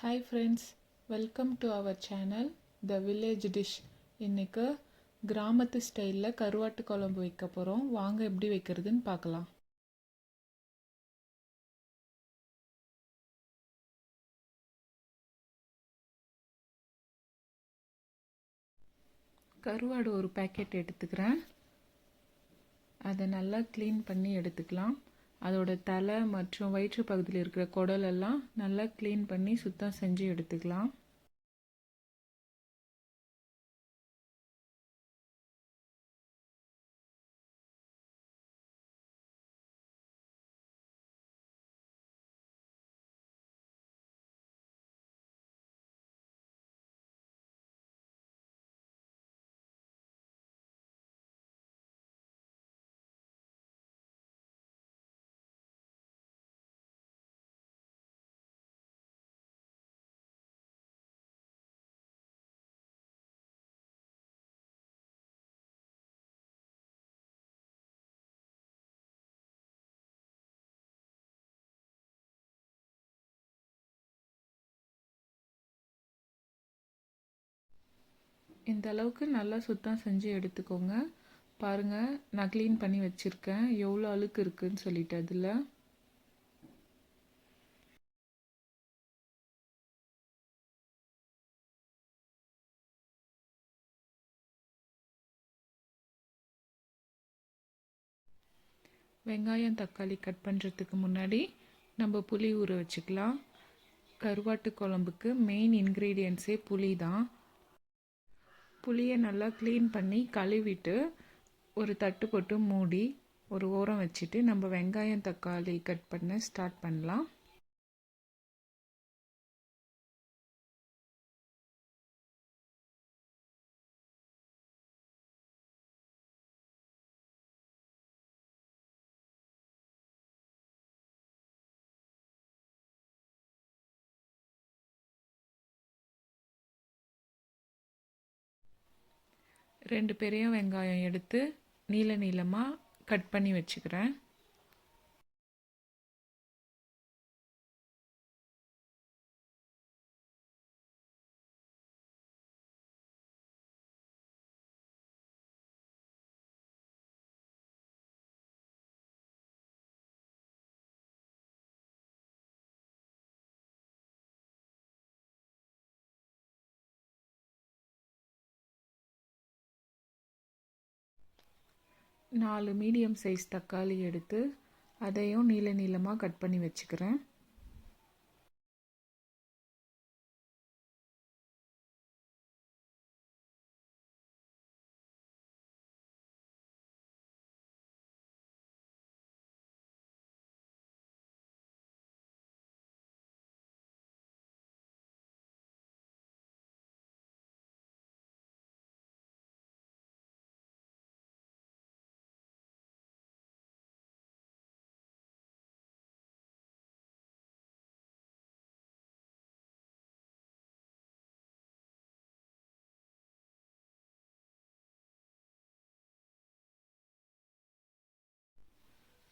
Hi friends, welcome to our channel The Village Dish. இன்னைக்கு கிராமத்து ஸ்டைலில் கருவாட்டு குழம்பு வைக்க போகிறோம். வாங்க எப்படி வைக்கிறதுன்னு பார்க்கலாம். கருவாடு ஒரு பேக்கெட் எடுத்துக்கிறேன். அதை நல்லா க்ளீன் பண்ணி எடுத்துக்கலாம். அதோட தலை மற்றும் வயிற்று பகுதியில் இருக்கிற குடலெல்லாம் நல்லா க்ளீன் பண்ணி சுத்தம் செஞ்சு எடுத்துக்கலாம். இந்த அளவுக்கு நல்லா சுத்தம் செஞ்சு எடுத்துக்கோங்க. பாருங்கள், நான் க்ளீன் பண்ணி வச்சுருக்கேன். எவ்வளோ அழுக்கு இருக்குதுன்னு சொல்லிட்டு அதில் வெங்காயம் தக்காளி கட் பண்ணுறதுக்கு முன்னாடி நம்ம புளி ஊற வச்சுக்கலாம். கருவாட்டு குழம்புக்கு மெயின் இன்க்ரீடியன்ட்ஸே புளி தான். புளியை நல்லா க்ளீன் பண்ணி கழுவிட்டு ஒரு தட்டு போட்டு மூடி ஒரு ஓரம் வச்சுட்டு நம்ம வெங்காயம் தக்காளி கட் பண்ண ஸ்டார்ட் பண்ணலாம். ரெண்டு பெரிய வெங்காயம் எடுத்து நீளமாக கட் பண்ணி வச்சுக்கிறேன். நாலு மீடியம் சைஸ் தக்காளி எடுத்து அதையும் நீளமாக கட் பண்ணி வச்சுக்கிறேன்.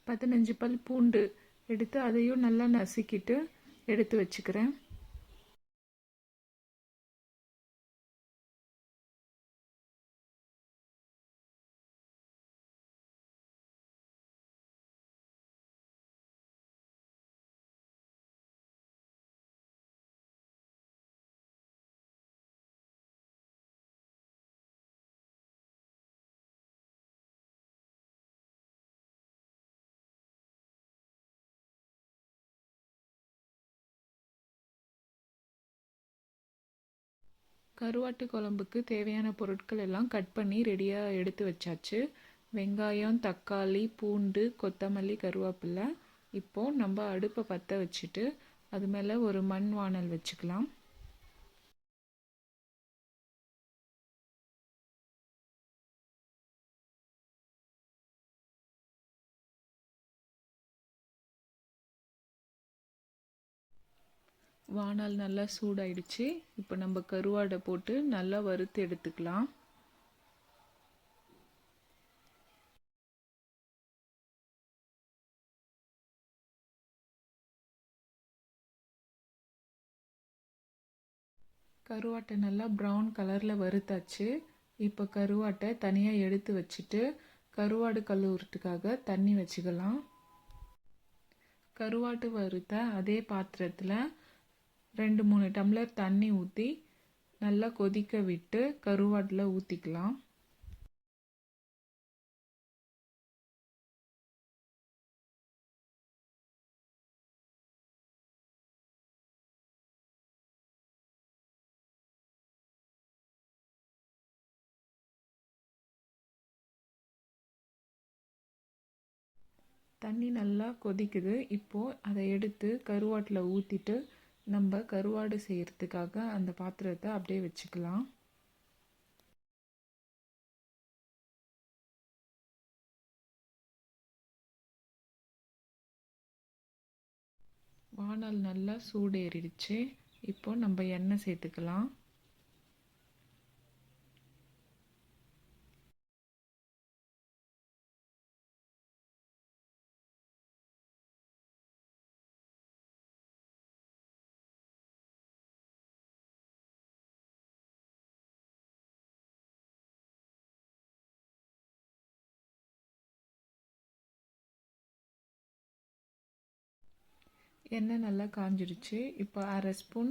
பதினஞ்சு பல் பூண்டு எடுத்து அதையும் நல்லா நசுக்கிட்டு எடுத்து வச்சுக்கிறேன். கருவாட்டு குழம்புக்கு தேவையான பொருட்கள் எல்லாம் கட் பண்ணி ரெடியாக எடுத்து வச்சாச்சு. வெங்காயம் தக்காளி பூண்டு கொத்தமல்லி கருவேப்பிலை. இப்போது நம்ம அடுப்பை பற்ற வச்சுட்டு அது மேலே ஒரு மண் வாணல் வச்சுக்கலாம். வாணல் நல்லா சூடாயிடுச்சு. இப்போ நம்ம கருவாடை போட்டு நல்லா வறுத்து எடுத்துக்கலாம். கருவாட்டை நல்லா ப்ரௌன் கலரில் வறுத்தாச்சு. இப்போ கருவாட்டை தனியாக எடுத்து வச்சுட்டு கருவாடு கழுவுறதுக்காக தண்ணி வச்சுக்கலாம். கருவாட்டு வறுத்த அதே பாத்திரத்தில் 2-3 டம்ளர் தண்ணி ஊற்றி நல்லா கொதிக்க விட்டு கருவாட்டில் ஊற்றிக்கலாம். தண்ணி நல்லா கொதிக்குது. இப்போது அதை எடுத்து கருவாட்டில் ஊற்றிட்டு நம்ம கருவாடு செய்கிறதுக்காக அந்த பாத்திரத்தை அப்படியே வச்சுக்கலாம். வானல் நல்லா சூடேறிடுச்சு. இப்போ நம்ம எண்ணெய் சேர்த்துக்கலாம். எண்ணெய் நல்லா காஞ்சிடுச்சு. இப்போ 1/2 ஸ்பூன்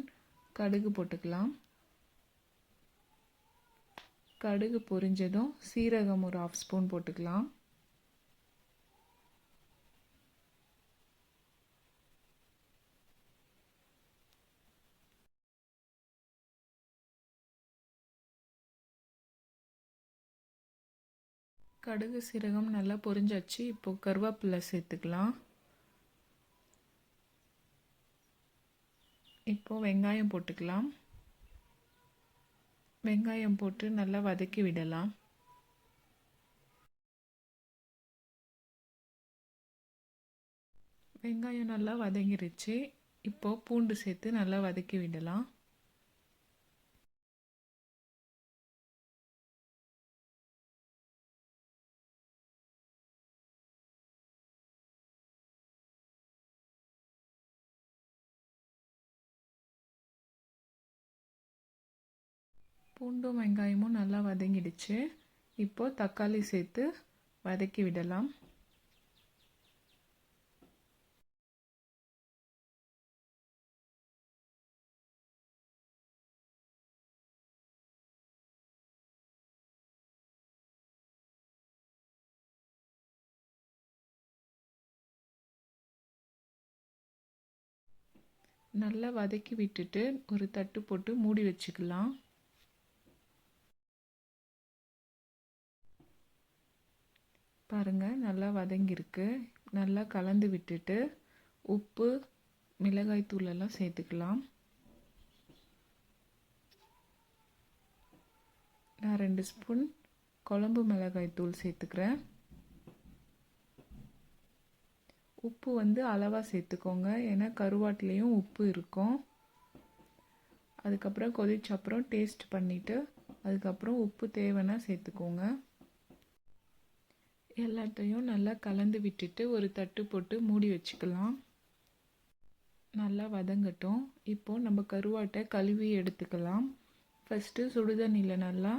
கடுகு போட்டுக்கலாம். கடுகு பொரிஞ்சதும் சீரகம் ஒரு 1/2 ஸ்பூன் போட்டுக்கலாம். கடுகு சீரகம் நல்லா பொரிஞ்சாச்சு. இப்போ கருவேப்பிலை சேர்த்துக்கலாம். இப்போ வெங்காயம் போட்டுக்கலாம். வெங்காயம் போட்டு நல்லா வதக்கி விடலாம். வெங்காயம் நல்லா வதங்கிருச்சு. இப்போ பூண்டு சேர்த்து நல்லா வதக்கி விடலாம். பூண்டும் வெங்காயமும் நல்லா வதங்கிடுச்சு. இப்போ தக்காளி சேர்த்து வதக்கி விடலாம். நல்லா வதக்கி விட்டுட்டு ஒரு தட்டு போட்டு மூடி வச்சுக்கலாம். பாருங்கள், நல்லா வதங்கியிருக்கு. நல்லா கலந்து விட்டுட்டு உப்பு மிளகாய் தூளெல்லாம் சேர்த்துக்கலாம். நான் 2 ஸ்பூன் குழம்பு மிளகாய் தூள் சேர்த்துக்கிறேன். உப்பு அளவாக சேர்த்துக்கோங்க, ஏன்னா கருவாட்டிலையும் உப்பு இருக்கும். அதுக்கப்புறம் கொதிச்சப்புறம் டேஸ்ட் பண்ணிவிட்டு அதுக்கப்புறம் உப்பு தேவைன்னா சேர்த்துக்கோங்க. எல்லாத்தையும் நல்லா கலந்து விட்டுட்டு ஒரு தட்டு போட்டு மூடி வச்சுக்கலாம். நல்லா வதங்கட்டும். இப்போது நம்ம கருவாட்டை கழுவி எடுத்துக்கலாம். ஃபஸ்ட்டு சுடுதண்ணியில் நல்லா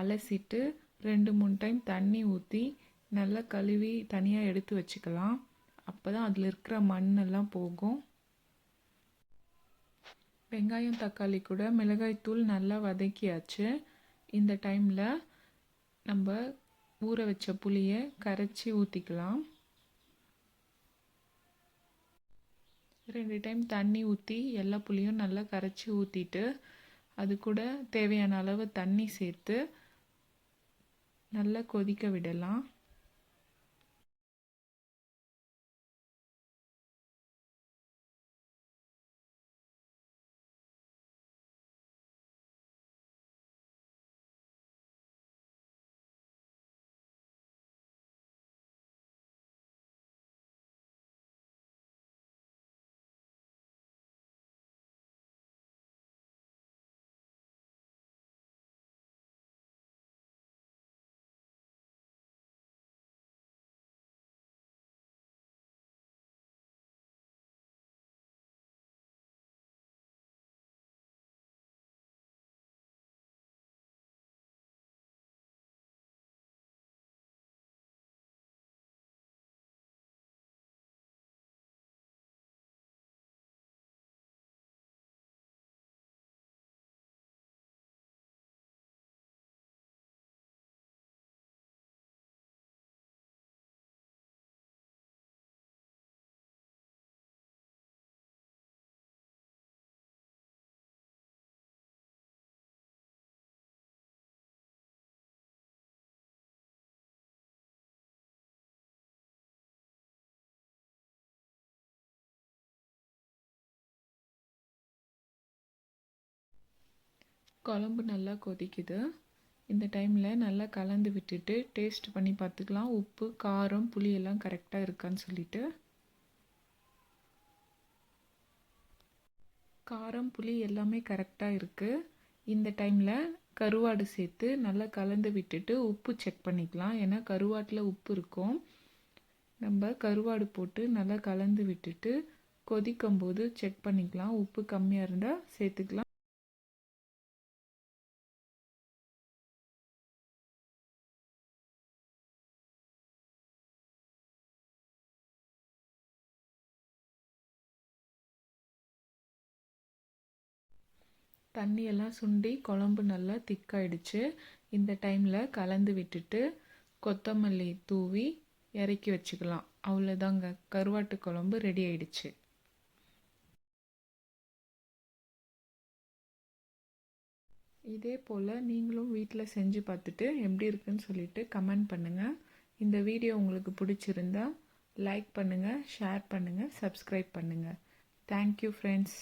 அலசிட்டு 2-3 டைம் தண்ணி ஊற்றி நல்லா கழுவி தனியாக எடுத்து வச்சுக்கலாம். அப்போ தான் அதில் இருக்கிற மண்ணெல்லாம் போகும். வெங்காயம் தக்காளி கூட மிளகாய்த்தூள் நல்லா வதக்கியாச்சு. இந்த டைமில் நம்ம ஊற வச்ச புளியை கரைச்சி ஊற்றிக்கலாம். 2 டைம் தண்ணி ஊற்றி எல்லா புளியும் நல்லா கரைச்சி ஊற்றிட்டு அது கூட தேவையான அளவு தண்ணி சேர்த்து நல்லா கொதிக்க விடலாம். குழம்பு நல்லா கொதிக்குது. இந்த டைமில் நல்லா கலந்து விட்டுட்டு டேஸ்ட் பண்ணி பார்த்துக்கலாம். உப்பு, காரம், புளி எல்லாம் கரெக்டாக இருக்கான்னு சொல்லிட்டு. காரம், புளி எல்லாமே கரெக்டாக இருக்குது. இந்த டைமில் கருவாடு சேர்த்து நல்லா கலந்து விட்டுட்டு உப்பு செக் பண்ணிக்கலாம். ஏன்னா கருவாட்டில் உப்பு இருக்கும். நம்ம கருவாடு போட்டு நல்லா கலந்து விட்டுட்டு கொதிக்கும் போது செக் பண்ணிக்கலாம். உப்பு கம்மியாக இருந்தால் சேர்த்துக்கலாம். தண்ணியெல்லாம் சுண்டி குழம்பு நல்லா திக்காயிடுச்சு. இந்த டைமில் கலந்து விட்டுட்டு கொத்தமல்லி தூவி இறக்கி வச்சுக்கலாம். அவ்வளோதாங்க, கருவாட்டு குழம்பு ரெடி ஆயிடுச்சு. இதே போல் நீங்களும் வீட்டில் செஞ்சு பார்த்துட்டு எப்படி இருக்குன்னு சொல்லிட்டு கமெண்ட் பண்ணுங்கள். இந்த வீடியோ உங்களுக்கு பிடிச்சிருந்தா லைக் பண்ணுங்கள், ஷேர் பண்ணுங்கள், சப்ஸ்கிரைப் பண்ணுங்கள். Thank you friends.